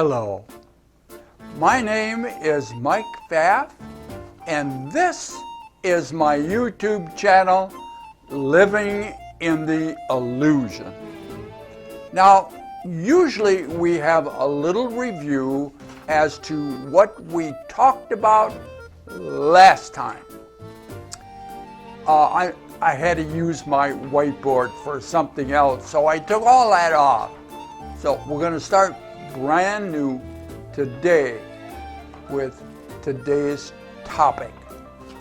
Hello, my name is Mike Pfaff, and this is my YouTube channel, Living in the Illusion. Now, usually we have a little review as to what we talked about last time. I had to use my whiteboard for something else, so I took all that off. So we're going to start brand new today with today's topic.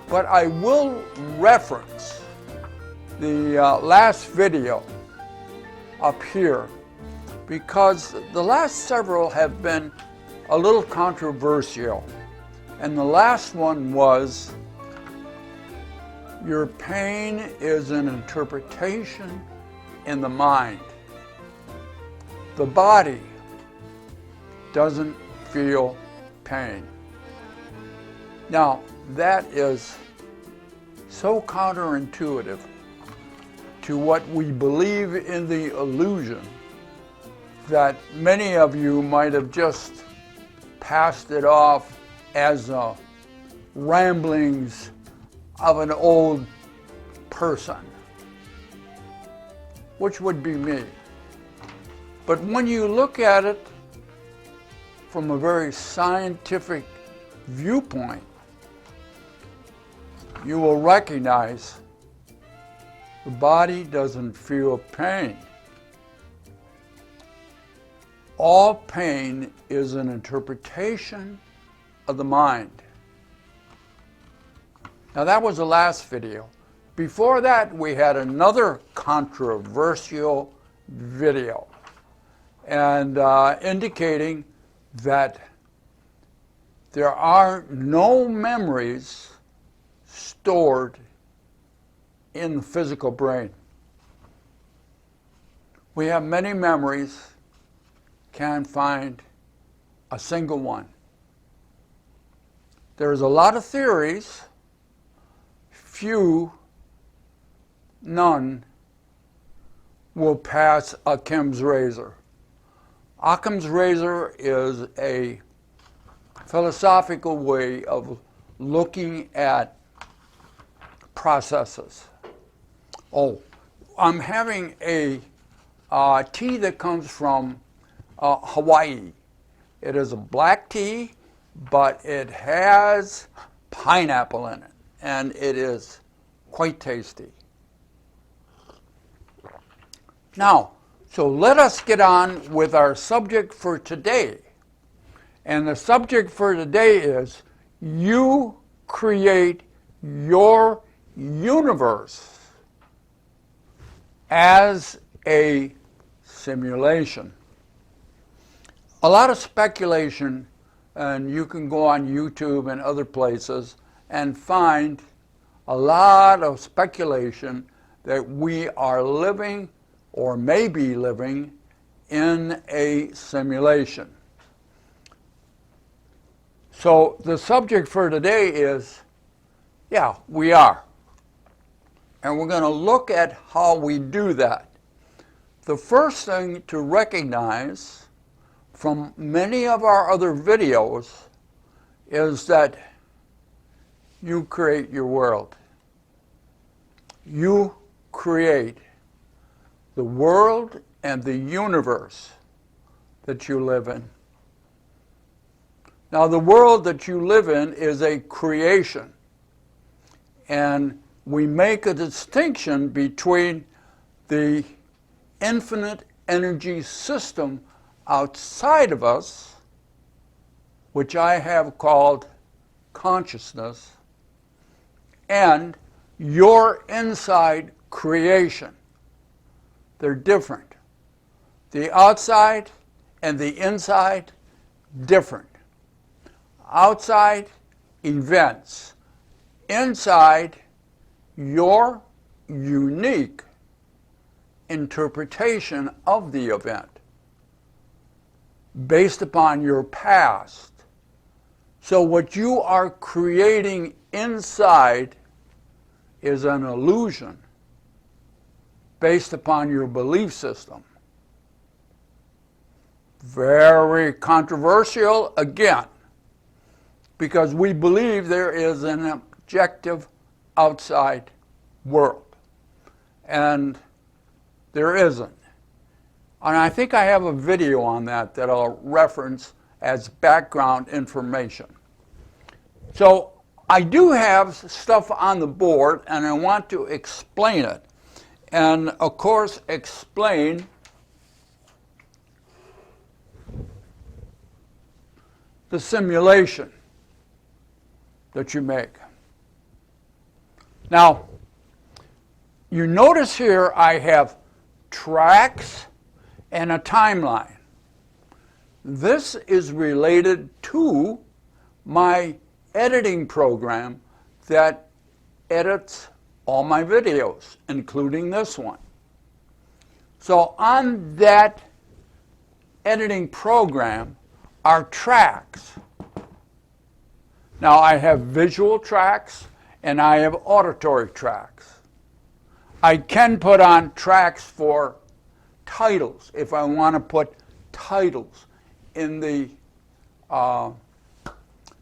But I will reference the last video up here because the last several have been a little controversial. And the last one was, your pain is an interpretation in the mind. The body doesn't feel pain. Now, that is so counterintuitive to what we believe in the illusion that many of you might have just passed it off as ramblings of an old person, which would be me. But when you look at it from a very scientific viewpoint, you will recognize the body doesn't feel pain. All pain is an interpretation of the mind. Now that was the last video. Before that, we had another controversial video and indicating that there are no memories stored in the physical brain. We have many memories, can't find a single one. There's a lot of theories, few, none, will pass Occam's razor. Occam's razor is a philosophical way of looking at processes. Oh, I'm having a tea that comes from Hawaii. It is a black tea, but it has pineapple in it, and it is quite tasty. Now, so let us get on with our subject for today. And the subject for today is, you create your universe as a simulation. A lot of speculation, and you can go on YouTube and other places and find a lot of speculation that we are living or may be living in a simulation. So the subject for today is, yeah, we are. And we're going to look at how we do that. The first thing to recognize from many of our other videos is that you create your world. You create the world and the universe that you live in. Now, the world that you live in is a creation. And we make a distinction between the infinite energy system outside of us, which I have called consciousness, and your inside creation. They're different. The outside and the inside, different. Outside, events. Inside, your unique interpretation of the event based upon your past. So what you are creating inside is an illusion based upon your belief system. Very controversial again, because we believe there is an objective outside world, and there isn't. And I think I have a video on that I'll reference as background information. So I do have stuff on the board, and I want to explain it. And of course, explain the simulation that you make. Now, you notice here I have tracks and a timeline. This is related to my editing program that edits all my videos, including this one. So on that editing program are tracks. Now I have visual tracks and I have auditory tracks. I can put on tracks for titles if I want to put titles in the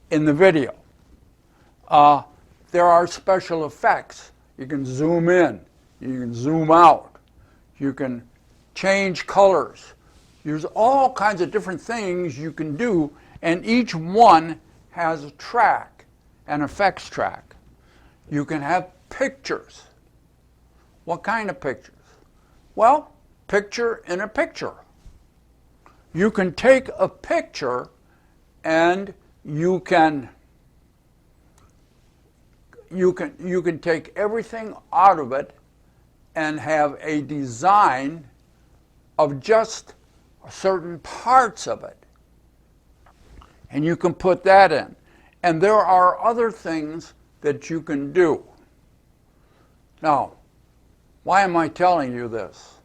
video. There are special effects. You can zoom in, you can zoom out, you can change colors. There's all kinds of different things you can do, and each one has a track, an effects track. You can have pictures. What kind of pictures? Well, picture in a picture. You can take a picture and you can take everything out of it and have a design of just certain parts of it. And you can put that in. And there are other things that you can do. Now, why am I telling you this?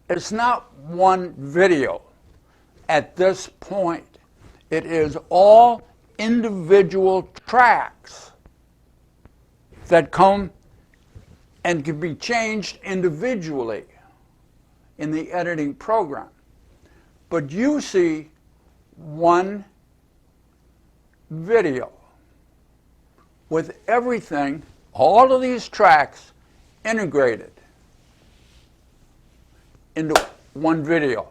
It's not one video at this point. It is all individual tracks that come and can be changed individually in the editing program. But you see one video with everything, all of these tracks integrated into one video.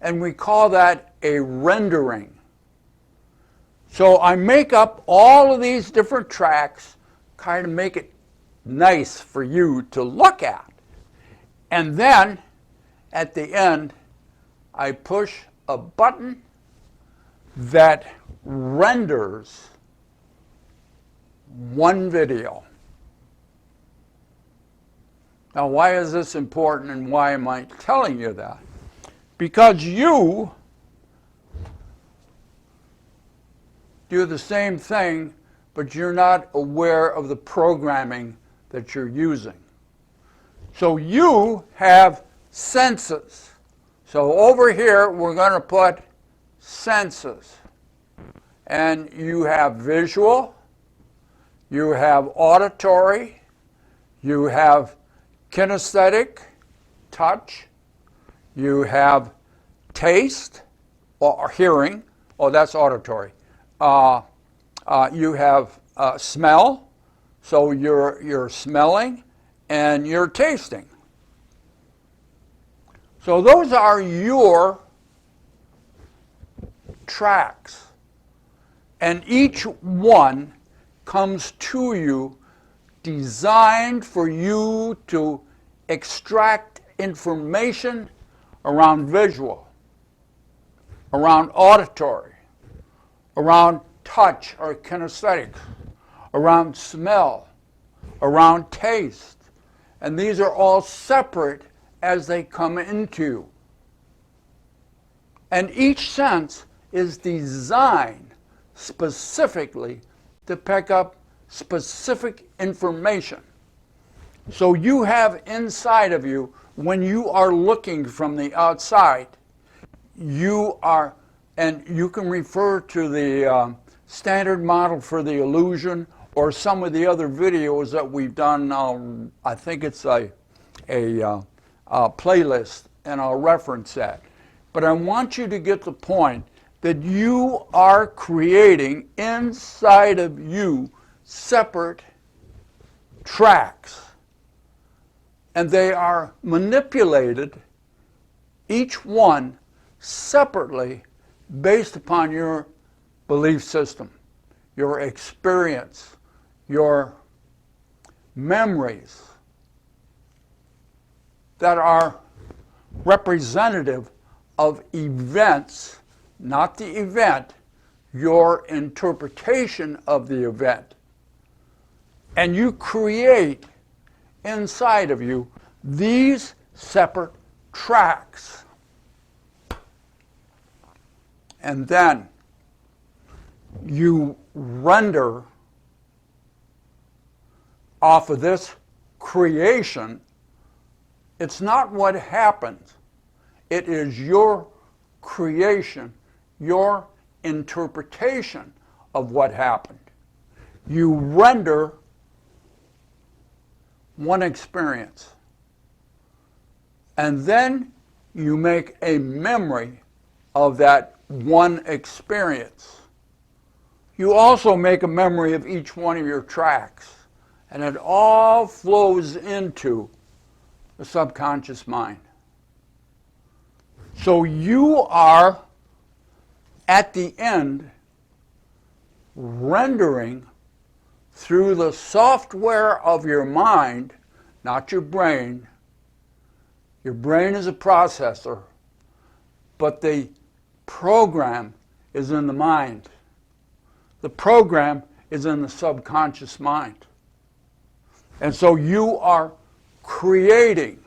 And we call that a rendering. So I make up all of these different tracks, kind of make it nice for you to look at. And then at the end, I push a button that renders one video. Now, why is this important and why am I telling you that? Because you do the same thing, but you're not aware of the programming that you're using. So you have senses. So over here, we're going to put senses. And you have visual, you have auditory, you have kinesthetic, touch, you have taste, or hearing, oh, that's auditory. You have smell, so you're smelling and you're tasting. So those are your tracks. And each one comes to you designed for you to extract information around visual, around auditory, around touch or kinesthetic, around smell, around taste. And these are all separate as they come into you. And each sense is designed specifically to pick up specific information. So you have inside of you, when you are looking from the outside, you are, and you can refer to the standard model for the illusion or some of the other videos that we've done. I think it's a playlist, and I'll reference that. But I want you to get the point that you are creating inside of you separate tracks. And they are manipulated, each one separately, based upon your belief system, your experience, your memories that are representative of events, not the event, your interpretation of the event. And you create inside of you these separate tracks. And then you render off of this creation. It's not what happens. It is your creation, your interpretation of what happened. You render one experience, and then you make a memory of that one experience. You also make a memory of each one of your tracks, and it all flows into the subconscious mind. So you are, at the end, rendering through the software of your mind, not your brain. Your brain is a processor, but the program is in the mind. The program is in the subconscious mind. And so you are creating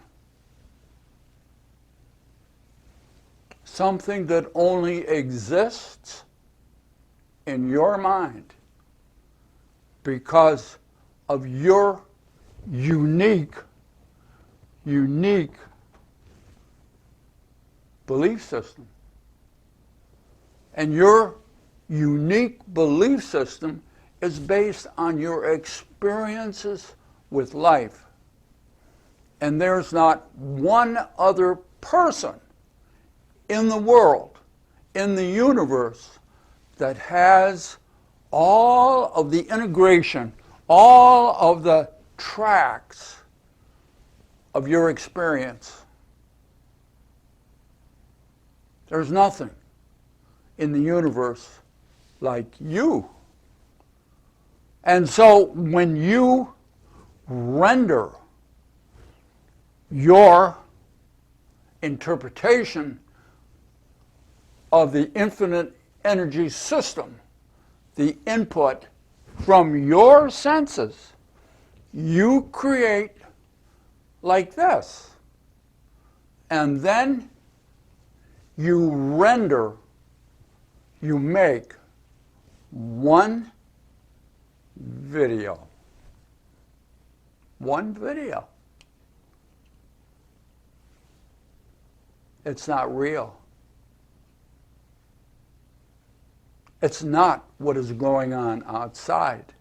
something that only exists in your mind because of your unique belief system. And your unique belief system is based on your experiences with life. And there's not one other person in the world, in the universe, that has all of the integration, all of the tracks of your experience. There's nothing in the universe like you. And so when you render your interpretation of the infinite energy system, the input from your senses, you create like this. And then you render, you make one video. One video. It's not real. It's not what is going on outside.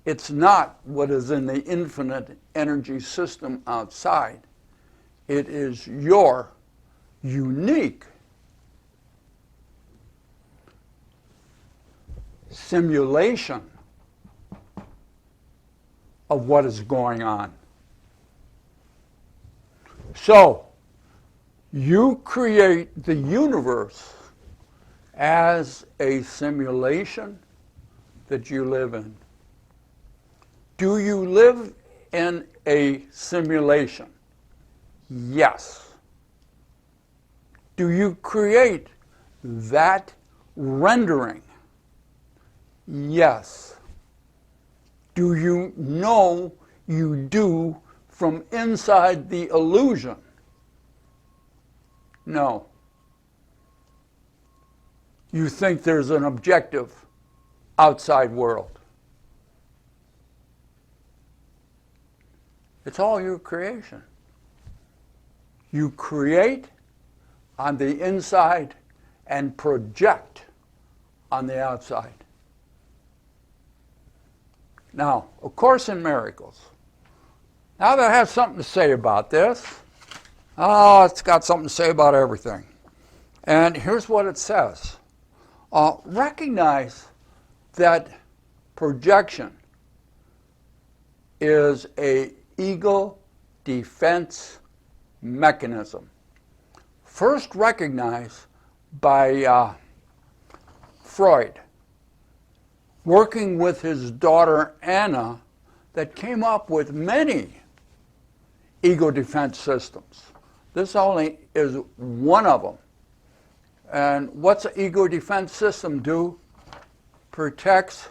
It's not what is in the infinite energy system outside. It is your unique simulation of what is going on. So, you create the universe as a simulation that you live in. Do you live in a simulation? Yes. Do you create that rendering? Yes. Do you know you do from inside the illusion? No. You think there's an objective outside world. It's all your creation. You create on the inside and project on the outside. Now, A Course in Miracles. Now that I have something to say about this, Oh, it's got something to say about everything. And here's what it says. Recognize that projection is a ego defense mechanism. First recognized by Freud, working with his daughter Anna, that came up with many ego defense systems. This only is one of them. And what's an ego defense system do? Protects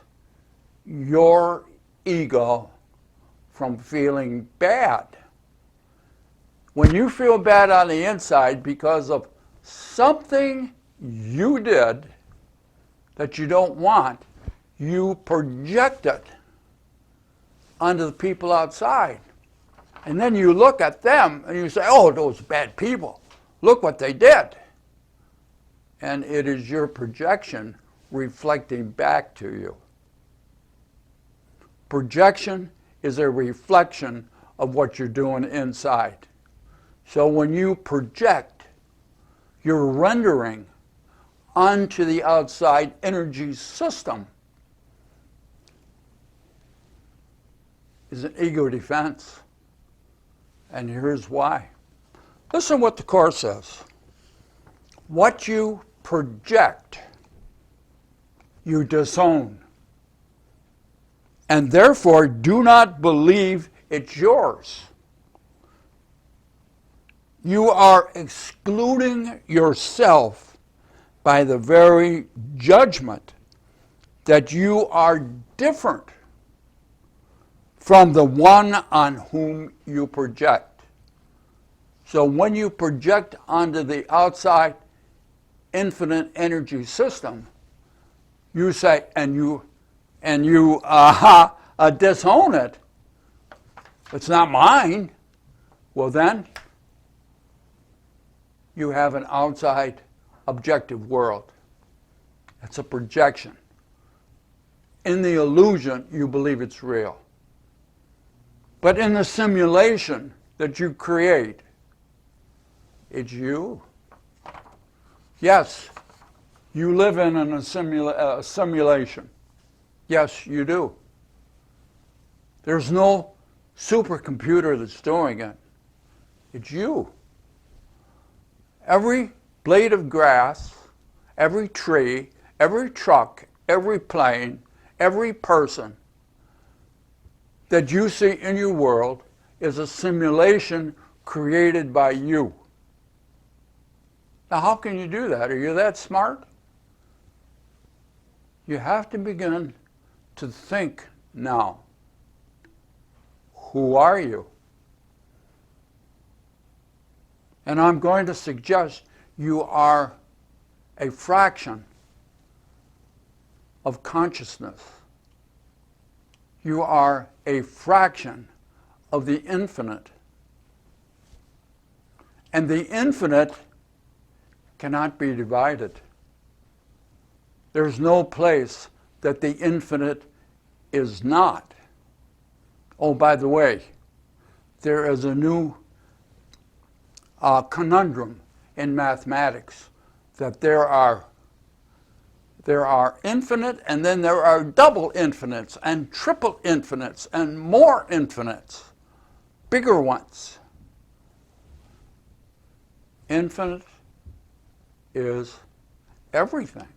your ego from feeling bad. When you feel bad on the inside because of something you did that you don't want, you project it onto the people outside. And then you look at them and you say, oh, those bad people, look what they did. And it is your projection reflecting back to you. Projection is a reflection of what you're doing inside. So when you project, you're rendering onto the outside energy system. Is an ego defense. And here's why. Listen what the Course says. What you project, you disown. And therefore do not believe it's yours. You are excluding yourself by the very judgment that you are different from the one on whom you project. So when you project onto the outside infinite energy system, you say, and you disown it. It's not mine. Well, then you have an outside objective world. It's a projection. In the illusion, you believe it's real. But in the simulation that you create, it's you. Yes, you live in a simulation. Yes, you do. There's no supercomputer that's doing it. It's you. Every blade of grass, every tree, every truck, every plane, every person that you see in your world is a simulation created by you. Now, how can you do that? Are you that smart? You have to begin to think now. Who are you? And I'm going to suggest you are a fraction of consciousness. You are a fraction of the infinite. And the infinite cannot be divided. There's no place that the infinite is not. Oh, by the way, there is a new conundrum in mathematics, that there are infinite, and then there are double infinites and triple infinites and more infinites, bigger ones. Infinite is everything.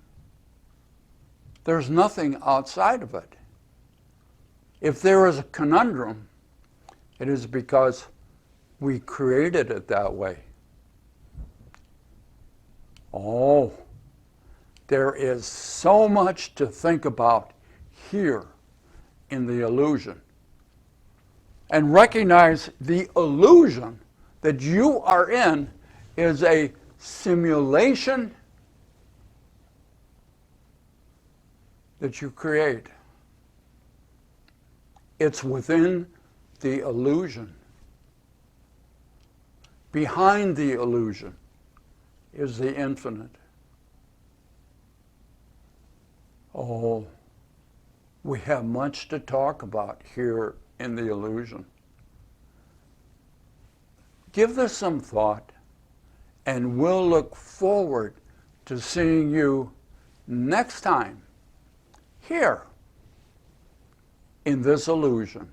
There's nothing outside of it. If there is a conundrum, it is because we created it that way. Oh, there is so much to think about here in the illusion. And recognize the illusion that you are in is a simulation that you create. It's within the illusion. Behind the illusion is the infinite. Oh, we have much to talk about here in the illusion. Give this some thought, and we'll look forward to seeing you next time here in this illusion.